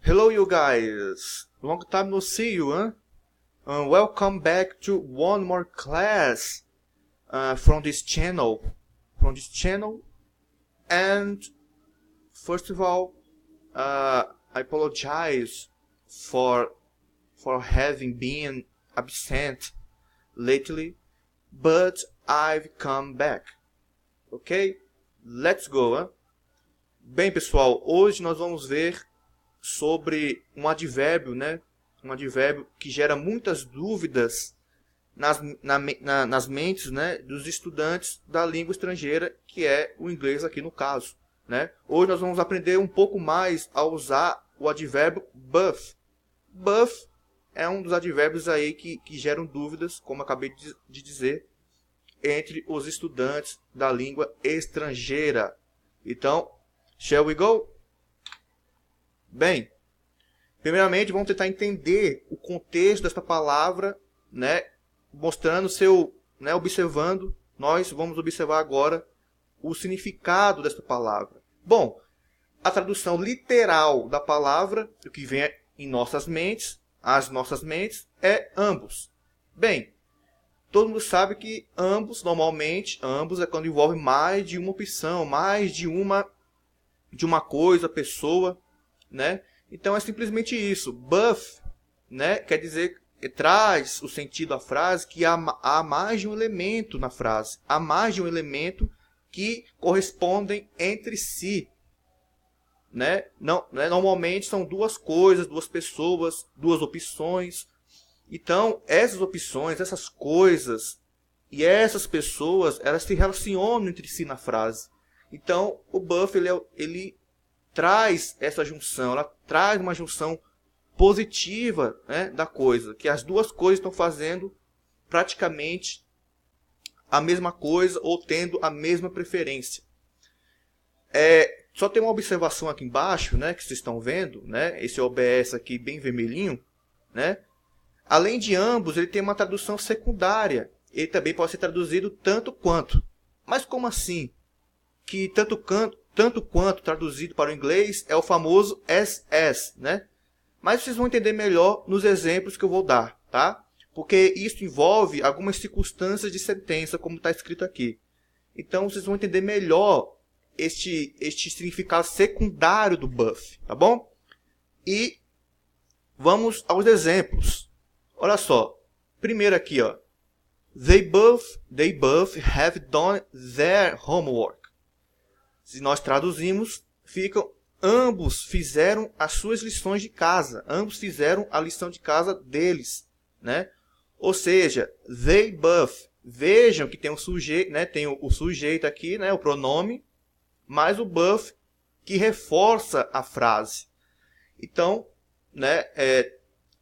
Hello, you guys. Long time no see you, huh? Welcome back to one more class from this channel. And first of all, I apologize for having been absent lately, but I've come back. Ok? Let's go, huh? Bem, pessoal, hoje nós vamos ver sobre um advérbio, né? Um advérbio que gera muitas dúvidas nas mentes, né, dos estudantes da língua estrangeira, que é o inglês aqui no caso, né? Hoje nós vamos aprender um pouco mais a usar o advérbio buff. Buff é um dos advérbios aí que geram dúvidas, como eu acabei de dizer, entre os estudantes da língua estrangeira. Então, shall we go? Bem, primeiramente vamos tentar entender o contexto desta palavra, né, mostrando observando, nós vamos observar agora o significado desta palavra. Bom, a tradução literal da palavra, o que vem em nossas mentes, as nossas mentes, é ambos. Bem, todo mundo sabe que ambos é quando envolve mais de uma opção, mais de uma coisa, pessoa, né? Então é simplesmente isso. Buff, né, quer dizer, traz o sentido à frase que há mais de um elemento na frase. Há mais de um elemento que correspondem entre si. Né? Normalmente são duas coisas, duas pessoas, duas opções. Então, essas opções, essas coisas e essas pessoas, elas se relacionam entre si na frase. Então, o buff, ele traz essa junção, ela traz uma junção positiva, né, da coisa, que as duas coisas estão fazendo praticamente a mesma coisa ou tendo a mesma preferência. Só tem uma observação aqui embaixo, né, que vocês estão vendo, né, esse OBS aqui bem vermelhinho, né? Além de ambos, ele tem uma tradução secundária. Ele também pode ser traduzido tanto quanto. Mas como assim? Que tanto quanto traduzido para o inglês é o famoso as, né? Mas vocês vão entender melhor nos exemplos que eu vou dar, tá? Porque isso envolve algumas circunstâncias de sentença, como está escrito aqui. Então vocês vão entender melhor este significado secundário do buff, tá bom? E vamos aos exemplos. Olha só. Primeiro aqui, ó. They both have done their homework. Se nós traduzimos, ficam ambos fizeram as suas lições de casa. Ambos fizeram a lição de casa deles, né? Ou seja, they both. Vejam que tem o sujeito, né? Tem o sujeito aqui, né? O pronome, mais o buff que reforça a frase. Então, né? É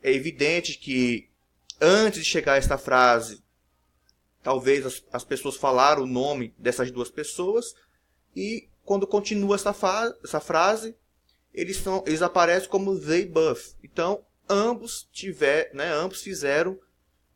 evidente que antes de chegar a esta frase, talvez as pessoas falaram o nome dessas duas pessoas. E quando continua essa frase, eles aparecem como they both. Então, ambos fizeram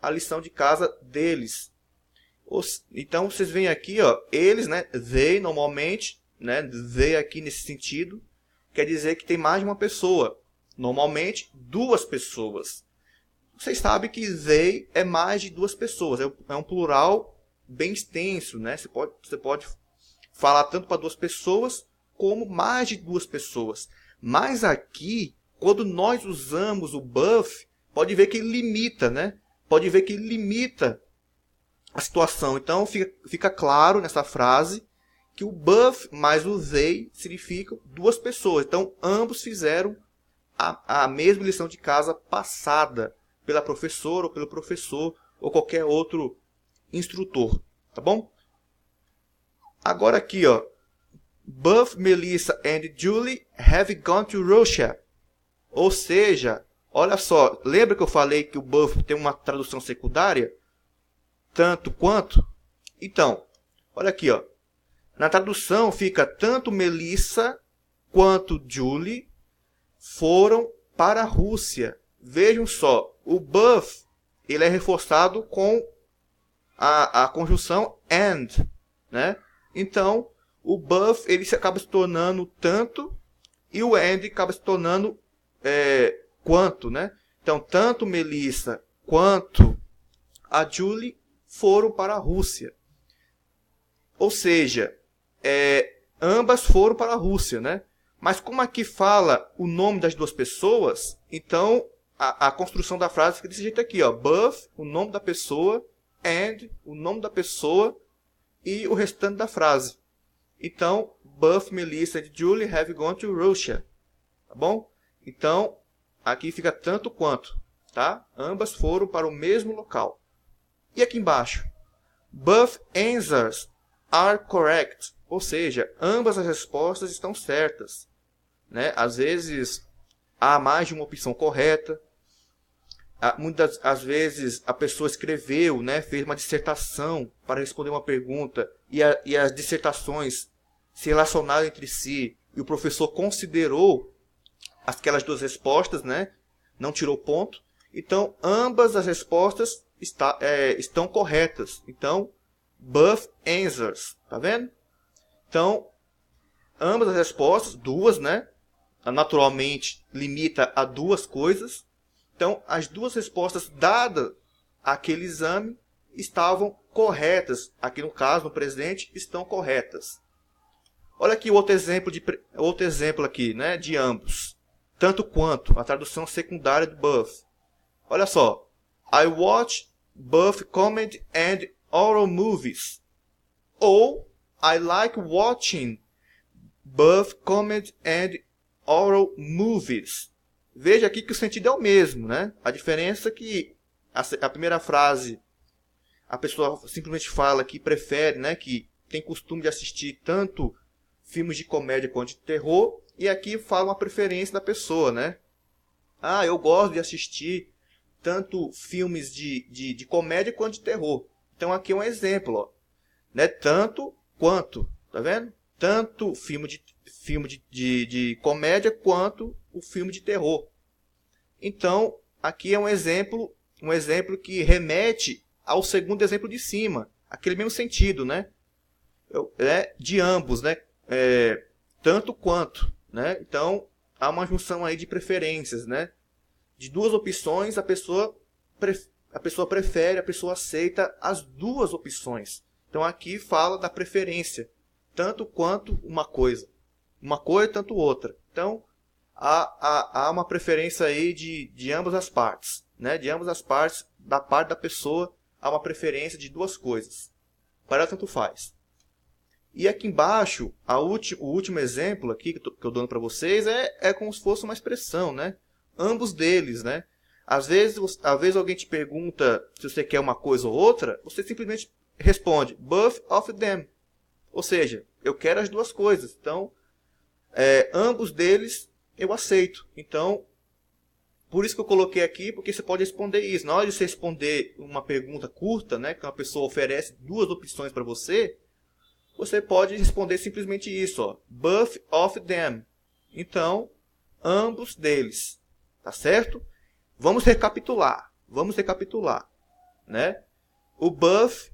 a lição de casa deles. Então, vocês veem aqui, ó, eles, né, they normalmente, né, they aqui nesse sentido, quer dizer que tem mais de uma pessoa. Normalmente, duas pessoas. Vocês sabem que they é mais de duas pessoas. É um plural bem extenso, né? Você pode falar tanto para duas pessoas como mais de duas pessoas. Mas aqui, quando nós usamos o buff, pode ver que ele limita, né? Pode ver que ele limita a situação. Então, fica claro nessa frase que o buff mais o they significam duas pessoas. Então, ambos fizeram a mesma lição de casa passada pela professora ou pelo professor ou qualquer outro instrutor. Tá bom? Agora aqui, ó. Both Melissa and Julie have gone to Russia. Ou seja, olha só, lembra que eu falei que o both tem uma tradução secundária? Tanto quanto? Então, olha aqui, ó. Na tradução fica tanto Melissa quanto Julie foram para a Rússia. Vejam só, o both ele é reforçado com a conjunção and, né? Então, o both ele acaba se tornando tanto e o and acaba se tornando quanto, né? Então, tanto Melissa quanto a Julie foram para a Rússia. Ou seja, ambas foram para a Rússia, né? Mas como aqui fala o nome das duas pessoas, então a construção da frase fica desse jeito aqui, ó. Both, o nome da pessoa, and, o nome da pessoa e o restante da frase. Então, both Melissa and Julie have gone to Russia. Tá bom? Então, aqui fica tanto quanto, tá? Ambas foram para o mesmo local. E aqui embaixo, both answers are correct. Ou seja, ambas as respostas estão certas, né? Às vezes, há mais de uma opção correta. Muitas às vezes a pessoa escreveu, né, fez uma dissertação para responder uma pergunta e as dissertações se relacionaram entre si e o professor considerou aquelas duas respostas, né, não tirou ponto. Então, ambas as respostas estão corretas. Então, both answers, tá vendo? Então, ambas as respostas, duas, né, naturalmente limita a duas coisas. Então, as duas respostas dadas àquele exame estavam corretas. Aqui no caso, no presente, estão corretas. Olha aqui outro exemplo aqui, né, de ambos. Tanto quanto, a tradução secundária de both. Olha só. I watch both comedy and horror movies. Ou, I like watching both comedy and horror movies. Veja aqui que o sentido é o mesmo, né? A diferença é que a primeira frase, a pessoa simplesmente fala que prefere, né? Que tem costume de assistir tanto filmes de comédia quanto de terror. E aqui fala uma preferência da pessoa, né? Ah, eu gosto de assistir tanto filmes de comédia quanto de terror. Então aqui é um exemplo, ó, né? Tanto quanto, tá vendo? Tanto filme de comédia quanto o filme de terror. Então, aqui é um exemplo que remete ao segundo exemplo de cima, aquele mesmo sentido, né? De ambos, né? Tanto quanto, né? Então, há uma junção aí de preferências, né? De duas opções, a pessoa prefere, a pessoa aceita as duas opções. Então, aqui fala da preferência, tanto quanto uma coisa, tanto outra. Então, há uma preferência aí de ambas as partes, né? De ambas as partes, da parte da pessoa, há uma preferência de duas coisas. Para tanto faz. E aqui embaixo, o último exemplo aqui que eu estou dando para vocês é como se fosse uma expressão, né? Ambos deles, né? Às vezes alguém te pergunta se você quer uma coisa ou outra, você simplesmente responde both of them. Ou seja, eu quero as duas coisas. Então, ambos deles eu aceito. Então, por isso que eu coloquei aqui, porque você pode responder isso. Na hora de você responder uma pergunta curta, né, que uma pessoa oferece duas opções para você, você pode responder simplesmente isso, ó, both of them. Então, ambos deles. Tá certo? Vamos recapitular, né? O both,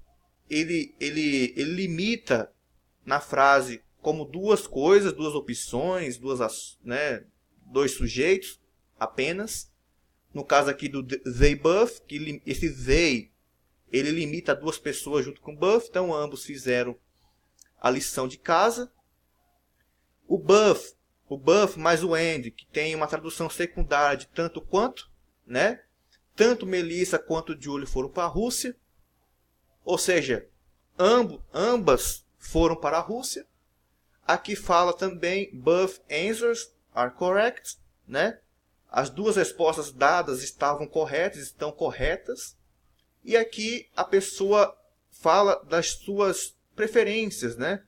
ele limita na frase como duas coisas, duas opções, dois sujeitos apenas. No caso aqui do they both, que esse they, ele limita a duas pessoas junto com both, então ambos fizeram a lição de casa. O both mais o and, que tem uma tradução secundária de tanto quanto, né? Tanto Melissa quanto Julie foram para a Rússia. Ou seja, ambas foram para a Rússia. Aqui fala também both answers are correct, né? As duas respostas dadas estão corretas. E aqui a pessoa fala das suas preferências, né?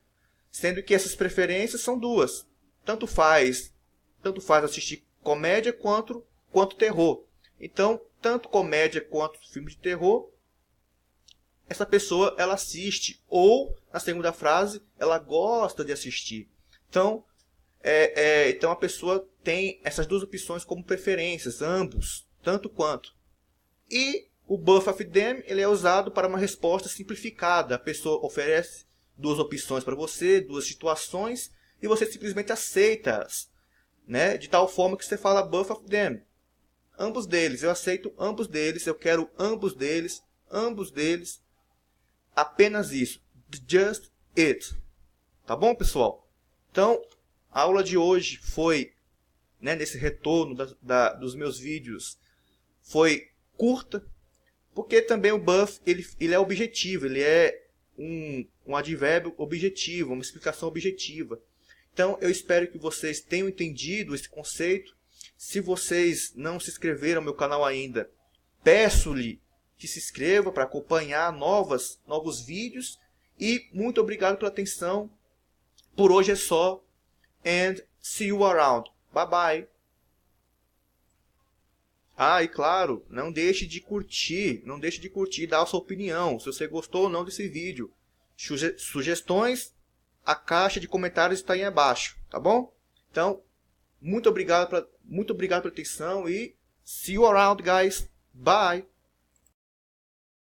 Sendo que essas preferências são duas. Tanto faz assistir comédia quanto terror. Então, tanto comédia quanto filme de terror, essa pessoa ela assiste, ou na segunda frase ela gosta de assistir. Então, então a pessoa tem essas duas opções como preferências, ambos, tanto quanto. E o both of them ele é usado para uma resposta simplificada. A pessoa oferece duas opções para você, duas situações, e você simplesmente aceita-as. né? De tal forma que você fala both of them. Ambos deles, eu aceito ambos deles, eu quero ambos deles, apenas isso. Just it. Tá bom, pessoal? Então, a aula de hoje foi, né, nesse retorno dos meus vídeos, foi curta, porque também o buff ele é objetivo, ele é um advérbio objetivo, uma explicação objetiva. Então, eu espero que vocês tenham entendido esse conceito. Se vocês não se inscreveram no meu canal ainda, peço-lhe que se inscreva para acompanhar novos vídeos. E muito obrigado pela atenção. Por hoje é só. And see you around. Bye bye. Ah, e claro, não deixe de curtir, dar a sua opinião, se você gostou ou não desse vídeo. Sugestões, a caixa de comentários está aí abaixo, tá bom? Então, muito obrigado pela atenção e see you around, guys. Bye.